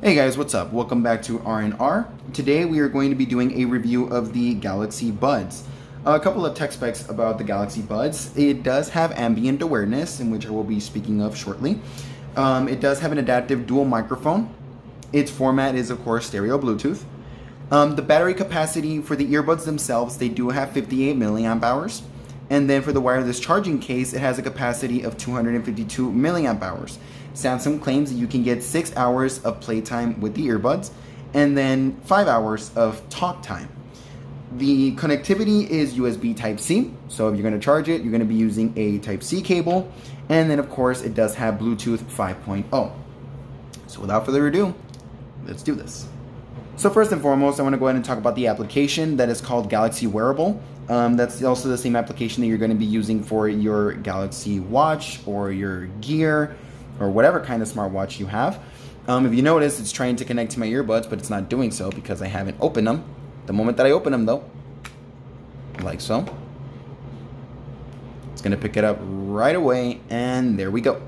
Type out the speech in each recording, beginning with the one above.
Hey guys, what's up? Welcome back to R&R. Today we are going to be doing a review of the Galaxy Buds. A couple of tech specs about the Galaxy Buds. It does have ambient awareness, in which I will be speaking of shortly. It does have an adaptive dual microphone. Its format is, of course, stereo Bluetooth. The battery capacity for the earbuds themselves, they do have 58 milliamp hours. And then for the wireless charging case, it has a capacity of 252 milliamp hours. Samsung claims that you can get 6 hours of playtime with the earbuds and then 5 hours of talk time. The connectivity is USB Type-C, so if you're going to charge it, you're going to be using a Type-C cable. And then, of course, it does have Bluetooth 5.0. So without further ado, let's do this. So first and foremost, I want to go ahead and talk about the application that is called Galaxy Wearable. That's also the same application that you're going to be using for your Galaxy Watch or your Gear or whatever kind of smartwatch you have. If you notice, it's trying to connect to my earbuds, but it's not doing so because I haven't opened them. The moment that I open them, though, like so, it's going to pick it up right away, and there we go.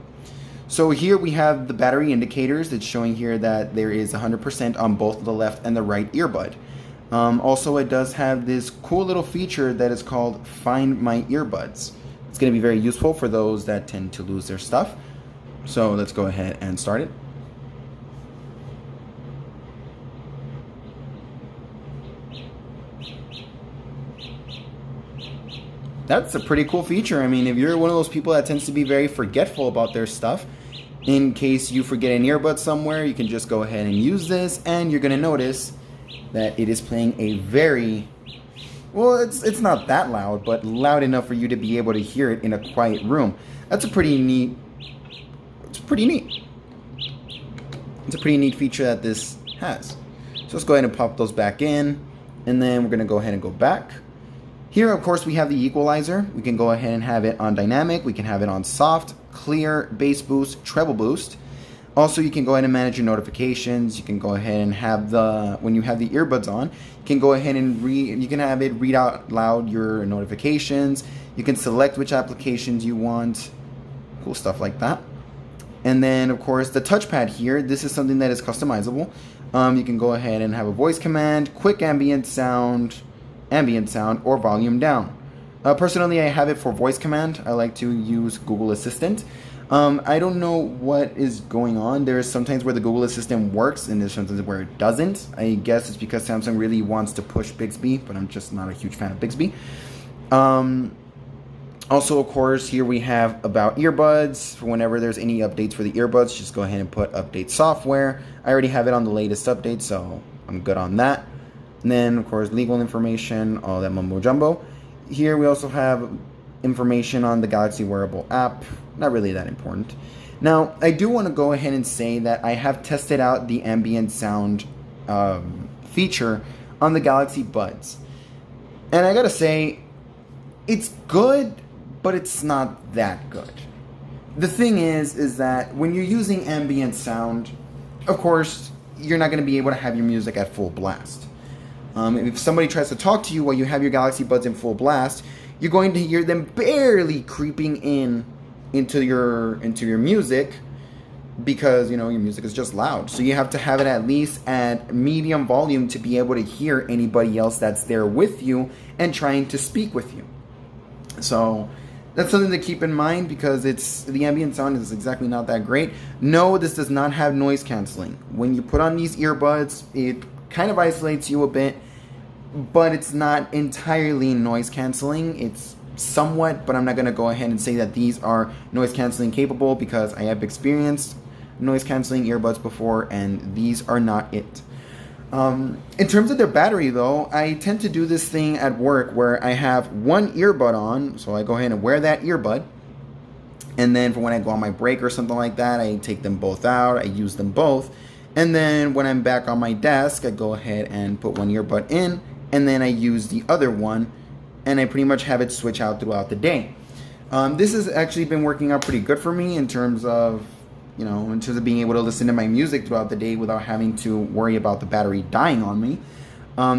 So here we have the battery indicators. It's showing here that there is 100% on both the left and the right earbud. Also, it does have this cool little feature that is called Find My Earbuds. It's going to be very useful for those that tend to lose their stuff. So let's go ahead and start it. That's a pretty cool feature. I mean, if you're one of those people that tends to be very forgetful about their stuff, in case you forget an earbud somewhere, you can just go ahead and use this, and you're going to notice that it is playing a very, well, it's not that loud, but loud enough for you to be able to hear it in a quiet room. That's a pretty neat, it's pretty neat. It's a pretty neat feature that this has. So let's go ahead and pop those back in, and then we're going to go ahead and go back. Here, of course, we have the equalizer. We can go ahead and have it on dynamic. We can have it on soft, clear, bass boost, treble boost. Also, you can go ahead and manage your notifications. You can go ahead and have when you have the earbuds on, you can go ahead and you can have it read out loud your notifications. You can select which applications you want. Cool stuff like that. And then, of course, the touchpad here, this is something that is customizable. You can go ahead and have a voice command, quick ambient sound, or volume down. Personally, I have it for voice command. I like to use Google Assistant. I don't know what is going on. There's sometimes where the Google Assistant works and there's sometimes where it doesn't. I guess it's because Samsung really wants to push Bixby, but I'm just not a huge fan of Bixby. Also, of course, here we have about earbuds. For whenever there's any updates for the earbuds, just go ahead and put update software. I already have it on the latest update, so I'm good on that. And then, of course, legal information, all that mumbo jumbo. Here we also have information on the Galaxy Wearable app. Not really that important. Now, I do want to go ahead and say that I have tested out the ambient sound feature on the Galaxy Buds. And I gotta say, it's good, but it's not that good. The thing is that when you're using ambient sound, of course, you're not going to be able to have your music at full blast. If somebody tries to talk to you while you have your Galaxy Buds in full blast, you're going to hear them barely creeping into your music because, you know, your music is just loud. So you have to have it at least at medium volume to be able to hear anybody else that's there with you and trying to speak with you. So that's something to keep in mind because the ambient sound is exactly not that great. No, this does not have noise canceling. When you put on these earbuds, it kind of isolates you a bit, but it's not entirely noise canceling. It's somewhat, but I'm not going to go ahead and say that these are noise canceling capable because I have experienced noise canceling earbuds before and these are not it. In terms of their battery though, I tend to do this thing at work where I have one earbud on, so I go ahead and wear that earbud, and then for when I go on my break or something like that, I take them both out, I use them both, and then when I'm back on my desk, I go ahead and put one earbud in, and then I use the other one, and I pretty much have it switch out throughout the day. This has actually been working out pretty good for me in terms of being able to listen to my music throughout the day without having to worry about the battery dying on me.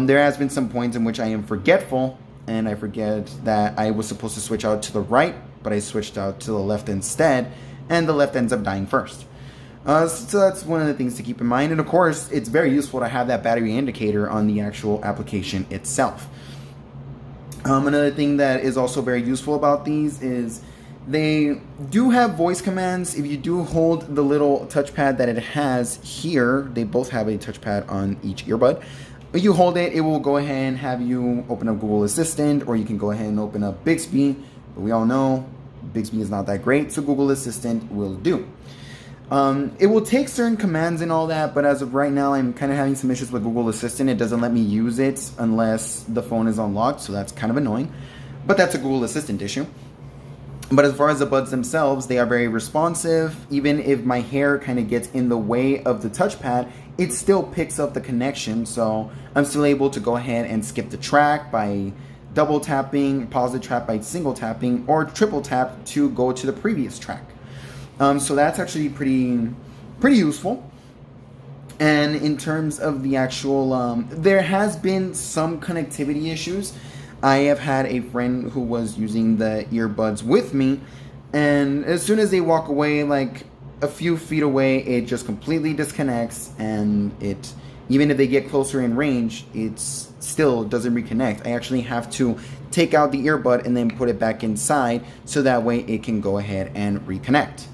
There has been some points in which I am forgetful and I forget that I was supposed to switch out to the right, but I switched out to the left instead, and the left ends up dying first. So that's one of the things to keep in mind. And of course, it's very useful to have that battery indicator on the actual application itself. Another thing that is also very useful about these is they do have voice commands. If you do hold the little touchpad that it has here, they both have a touchpad on each earbud. If you hold it, it will go ahead and have you open up Google Assistant, or you can go ahead and open up Bixby. But we all know Bixby is not that great, so Google Assistant will do. It will take certain commands and all that, but as of right now, I'm kind of having some issues with Google Assistant. It doesn't let me use it unless the phone is unlocked, so that's kind of annoying. But that's a Google Assistant issue. But as far as the buds themselves, they are very responsive. Even if my hair kind of gets in the way of the touchpad, it still picks up the connection. So I'm still able to go ahead and skip the track by double tapping, pause the track by single tapping, or triple tap to go to the previous track. So that's actually pretty useful. And in terms of the actual, there has been some connectivity issues. I have had a friend who was using the earbuds with me, and as soon as they walk away, like a few feet away, it just completely disconnects, and it, even if they get closer in range, it still doesn't reconnect. I actually have to take out the earbud and then put it back inside, so that way it can go ahead and reconnect.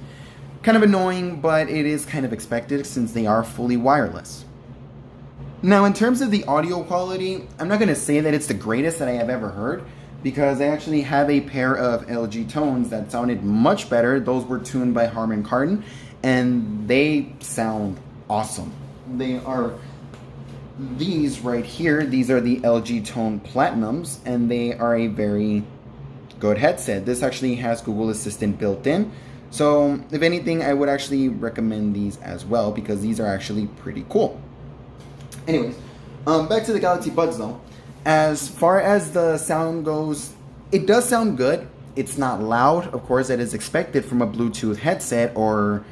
Kind of annoying, but it is kind of expected since they are fully wireless. Now, in terms of the audio quality, I'm not going to say that it's the greatest that I have ever heard, because I actually have a pair of LG Tones that sounded much better. Those were tuned by Harman Kardon, and they sound awesome. They are these right here. These are the LG Tone Platinums, and they are a very good headset. This actually has Google Assistant built in. So, if anything, I would actually recommend these as well, because these are actually pretty cool. Anyways, back to the Galaxy Buds though. As far as the sound goes, it does sound good. It's not loud, of course, that is expected from a Bluetooth headset or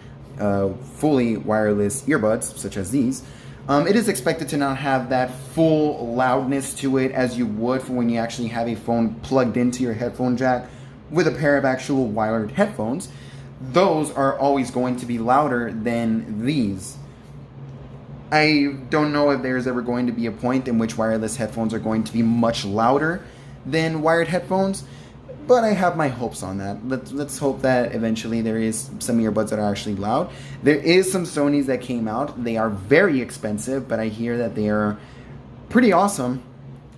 fully wireless earbuds, such as these. It is expected to not have that full loudness to it as you would for when you actually have a phone plugged into your headphone jack with a pair of actual wired headphones. Those are always going to be louder than these. I don't know if there's ever going to be a point in which wireless headphones are going to be much louder than wired headphones, but I have my hopes on that. Let's hope that eventually there is some earbuds that are actually loud. There is some Sonys that came out. They are very expensive, but I hear that they are pretty awesome.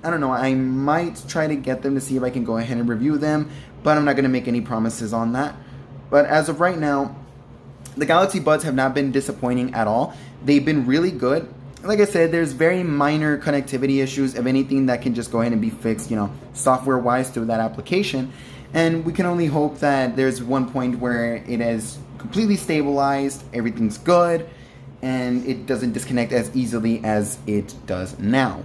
I don't know. I might try to get them to see if I can go ahead and review them, but I'm not going to make any promises on that. But as of right now, the Galaxy Buds have not been disappointing at all. They've been really good. Like I said, there's very minor connectivity issues of anything that can just go ahead and be fixed, software-wise through that application. And we can only hope that there's one point where it is completely stabilized, everything's good, and it doesn't disconnect as easily as it does now.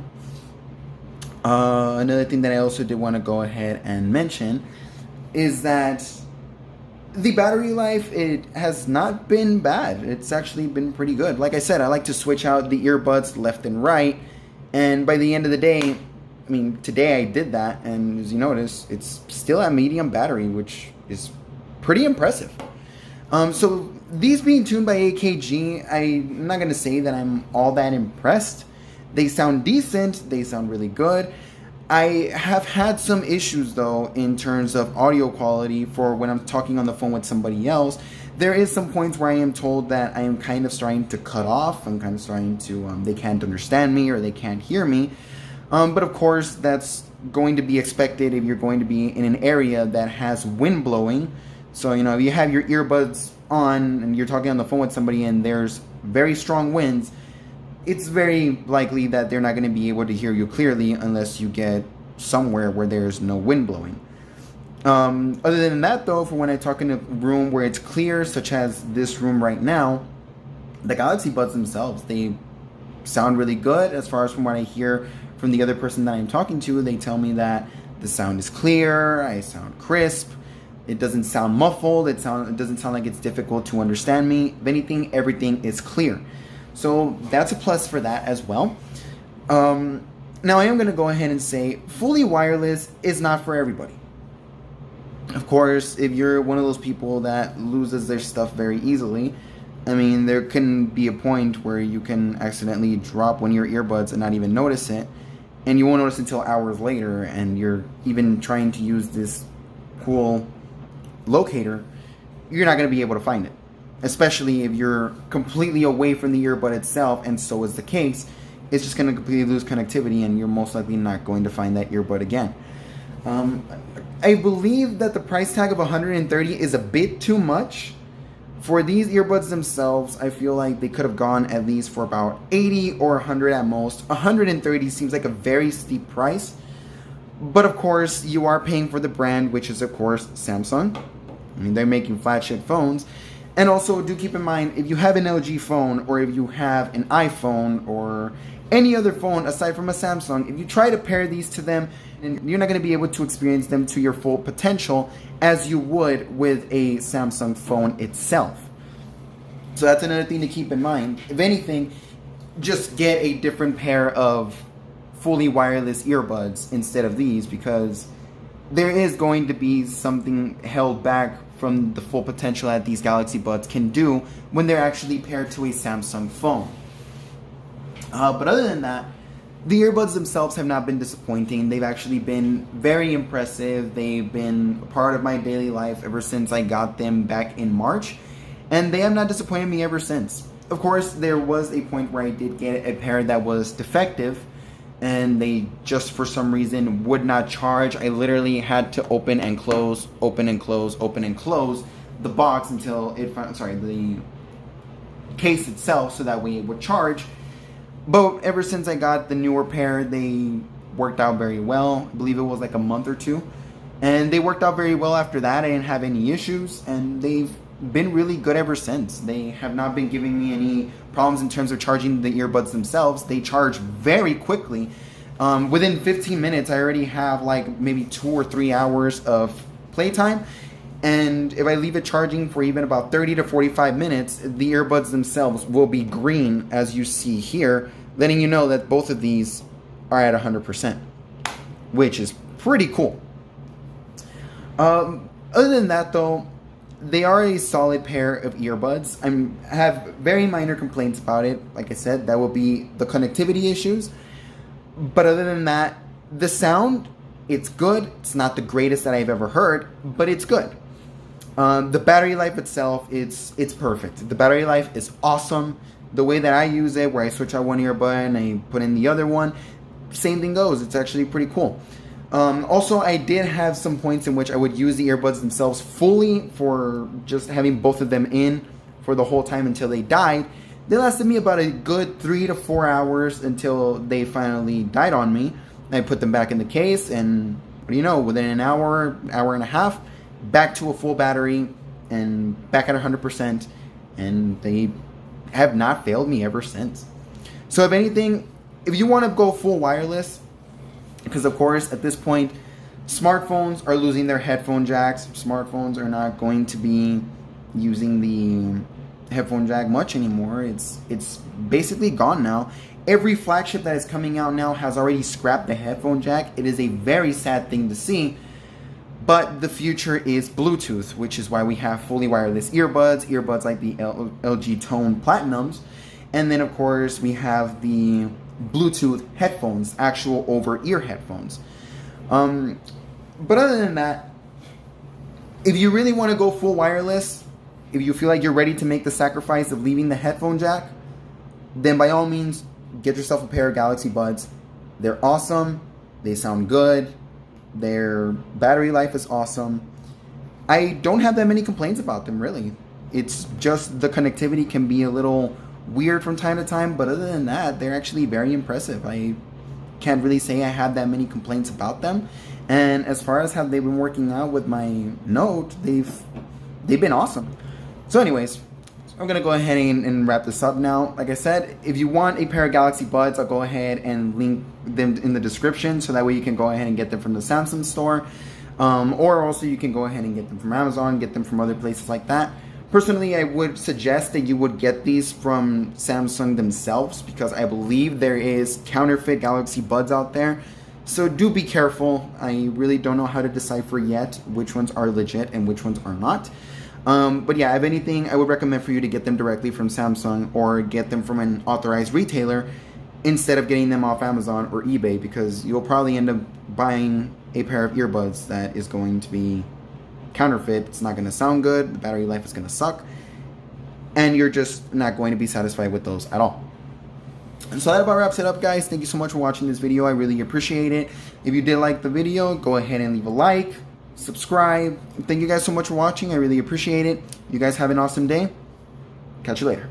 Another thing that I also did want to go ahead and mention is that the battery life, it has not been bad. It's actually been pretty good. Like I said, I like to switch out the earbuds left and right. And by the end of the day, today I did that. And as you notice, it's still at medium battery, which is pretty impressive. So these being tuned by AKG, I'm not going to say that I'm all that impressed. They sound decent. They sound really good. I have had some issues though in terms of audio quality for when I'm talking on the phone with somebody else. There is some points where I am told that I am kind of starting to cut off. I'm kind of starting to, they can't understand me or they can't hear me. But of course that's going to be expected if you're going to be in an area that has wind blowing. So, if you have your earbuds on and you're talking on the phone with somebody and there's very strong winds, it's very likely that they're not going to be able to hear you clearly unless you get somewhere where there's no wind blowing. Other than that, though, for when I talk in a room where it's clear, such as this room right now, the Galaxy Buds themselves, they sound really good. As far as from what I hear from the other person that I'm talking to, they tell me that the sound is clear, I sound crisp, it doesn't sound muffled, it doesn't sound like it's difficult to understand me. If anything, everything is clear. So that's a plus for that as well. Now I am going to go ahead and say fully wireless is not for everybody. Of course, if you're one of those people that loses their stuff very easily, I mean, there can be a point where you can accidentally drop one of your earbuds and not even notice it, and you won't notice until hours later, and you're even trying to use this cool locator, you're not going to be able to find it. Especially if you're completely away from the earbud itself, and so is the case, it's just going to completely lose connectivity, and you're most likely not going to find that earbud again. I believe that the price tag of $130 is a bit too much. For these earbuds themselves, I feel like they could have gone at least for about $80 or $100 at most. $130 seems like a very steep price. But of course, you are paying for the brand, which is of course Samsung. I mean, they're making flagship phones. And also, do keep in mind, if you have an LG phone, or if you have an iPhone, or any other phone aside from a Samsung, if you try to pair these to them, you're not going to be able to experience them to your full potential as you would with a Samsung phone itself. So that's another thing to keep in mind. If anything, just get a different pair of fully wireless earbuds instead of these, because there is going to be something held back from the full potential that these Galaxy Buds can do when they're actually paired to a Samsung phone. But other than that, the earbuds themselves have not been disappointing. They've actually been very impressive. They've been a part of my daily life ever since I got them back in March, and they have not disappointed me ever since. Of course, there was a point where I did get a pair that was defective, and they just for some reason would not charge. I literally had to open and close, open and close, open and close the box until the case itself, so that way it would charge. But ever since I got the newer pair, they worked out very well. I believe it was like a month or two. And they worked out very well after that. I didn't have any issues. And they've been really good ever since. They have not been giving me any problems in terms of charging the earbuds themselves. They charge very quickly. Within 15 minutes, I already have like maybe 2 or 3 hours of playtime. And if I leave it charging for even about 30 to 45 minutes, the earbuds themselves will be green, as you see here, letting you know that both of these are at 100%, which is pretty cool. Other than that, though, they are a solid pair of earbuds. I have very minor complaints about it. Like I said, that will be the connectivity issues. But other than that, the sound, it's good. It's not the greatest that I've ever heard, but it's good. The battery life itself, it's perfect. The battery life is awesome. The way that I use it, where I switch out one earbud and I put in the other one, same thing goes. It's actually pretty cool. Also, I did have some points in which I would use the earbuds themselves fully for just having both of them in for the whole time until they died. They lasted me about a good 3 to 4 hours until they finally died on me. I put them back in the case, and what do you know, within an hour, hour and a half, back to a full battery and back at 100%, and they have not failed me ever since. So if anything, if you want to go full wireless, because of course at this point smartphones are losing their headphone jacks. Smartphones are not going to be using the headphone jack much anymore. It's basically gone now. Every flagship that is coming out now has already scrapped the headphone jack. It is a very sad thing to see. But the future is Bluetooth, which is why we have fully wireless earbuds like the LG Tone Platinums. And then, of course, we have the Bluetooth headphones, actual over-ear headphones. But other than that, if you really want to go full wireless, if you feel like you're ready to make the sacrifice of leaving the headphone jack, then by all means, get yourself a pair of Galaxy Buds. They're awesome. They sound good. Their battery life is awesome. I don't have that many complaints about them, really. It's just the connectivity can be a little weird from time to time, but other than that, they're actually very impressive. I can't really say I had that many complaints about them. And as far as how they've been working out with my Note, they've been awesome. So anyways, I'm going to go ahead and wrap this up now. Like I said, if you want a pair of Galaxy Buds, I'll go ahead and link them in the description, so that way you can go ahead and get them from the Samsung store. Or also you can go ahead and get them from Amazon, get them from other places like that. Personally, I would suggest that you would get these from Samsung themselves, because I believe there is counterfeit Galaxy Buds out there. So do be careful. I really don't know how to decipher yet which ones are legit and which ones are not. But yeah, if anything, I would recommend for you to get them directly from Samsung or get them from an authorized retailer instead of getting them off Amazon or eBay, because you'll probably end up buying a pair of earbuds that is going to be counterfeit. It's not going to sound good. The battery life is going to suck. And you're just not going to be satisfied with those at all. And so that about wraps it up, guys. Thank you so much for watching this video. I really appreciate it. If you did like the video, go ahead and leave a like, subscribe. Thank you guys so much for watching. I really appreciate it. You guys have an awesome day. Catch you later.